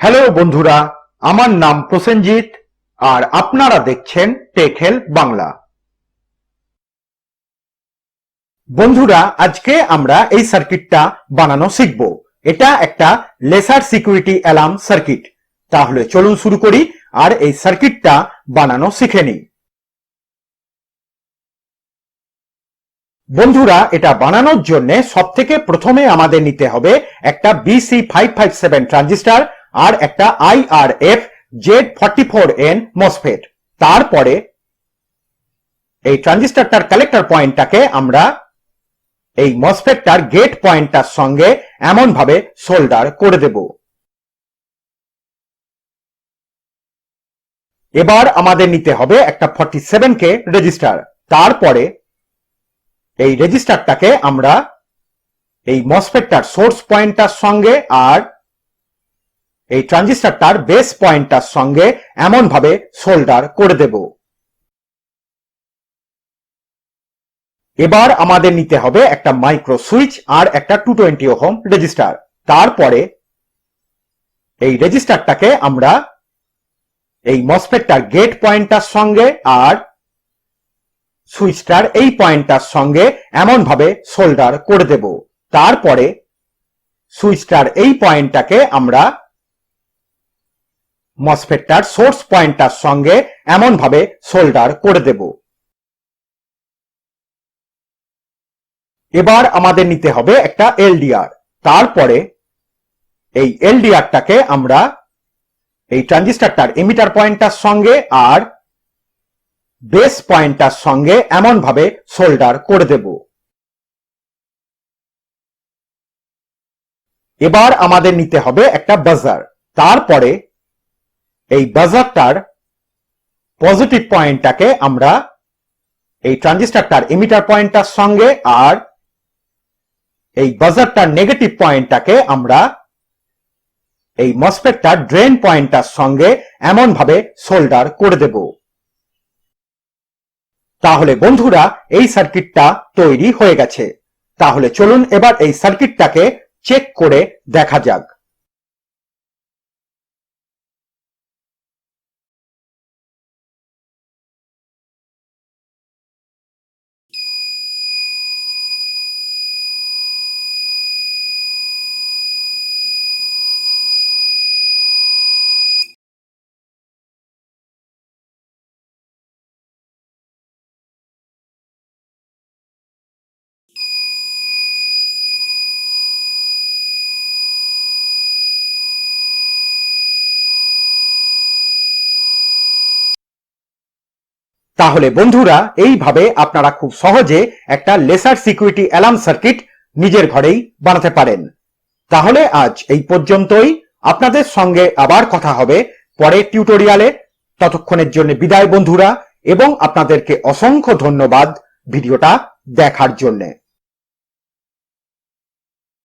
Hello বন্ধুরা, আমার নাম প্রসেনজিৎ আর আপনারা দেখছেন টেক হেল্প বাংলা। বন্ধুরা, আজকে আমরা এই সার্কিটটা বানানো শিখব। এটা একটা লেসার সিকিউরিটি অ্যালার্ম সার্কিট। তাহলে চলুন শুরু করি আর এই সার্কিটটা বানানো শিখে নিই। বন্ধুরা, এটা বানানোর জন্য সবথেকে প্রথমে আমাদের নিতে হবে একটা BC557 ট্রানজিস্টর আর একটা IRF Z44N মসফেট। তারপরে এই ট্রানজিস্টরটার কালেক্টর পয়েন্টটাকে আমরা এই মসফেটটার গেট পয়েন্টটার সঙ্গে এমন ভাবে সোল্ডার করে দেব। এবার আমাদের নিতে হবে একটা 47K রেজিস্টার। তারপরে এই রেজিস্টারটাকে আমরা এই মসফেটটার সোর্স পয়েন্টটার সঙ্গে আর এই ট্রানজিস্টরটার বেস পয়েন্টটার সঙ্গে এমন ভাবে সোল্ডার করে দেব। এবার আমাদের নিতে হবে একটা মাইক্রো সুইচ আর একটা 220 ওহম রেজিস্টার। তারপরে এই রেজিস্টারটাকে আমরা এই মসফেটটার গেট পয়েন্টটার সঙ্গে আর সুইচটার এই পয়েন্টটার সঙ্গে এমন ভাবে সোল্ডার করে দেব। তারপরে সুইচটার এই পয়েন্টটাকে আমরা মসফেটটার সোর্স পয়েন্টটার সঙ্গে এমন ভাবে সোল্ডার করে দেব। এবার আমাদের নিতে হবে একটা LDR। তারপরে এই LDRটাকে আমরা এই ট্রানজিস্টরটার এমিটার পয়েন্টটার সঙ্গে আর বেস পয়েন্টটার সঙ্গে এমন ভাবে সোল্ডার করে দেব। এবার আমাদের নিতে হবে একটা বাজার। তারপরে এই বাজারটার পজিটিভ পয়েন্টটাকে আমরা এই ট্রানজিস্টরটার এমিটার পয়েন্টটার সঙ্গে আর এই বাজারটার নেগেটিভ পয়েন্টটাকে আমরা এই মসফেটটার ড্রেন পয়েন্টটার সঙ্গে এমন ভাবে সোল্ডার করে দেব। তাহলে বন্ধুরা, এই সার্কিটটা তৈরি হয়ে গেছে। তাহলে চলুন এবার এই সার্কিটটাকে চেক করে দেখা যাক। তাহলে বন্ধুরা, এইভাবে আপনারা খুব সহজে একটা লেসার সিকিউরিটি অ্যালার্ম সার্কিট নিজের ঘরেই বানাতে পারেন। তাহলে আজ এই পর্যন্তই। আপনাদের সঙ্গে আবার কথা হবে পরের টিউটোরিয়ালে। ততক্ষণের জন্য বিদায় বন্ধুরা, এবং আপনাদেরকে অসংখ্য ধন্যবাদ ভিডিওটা দেখার জন্য।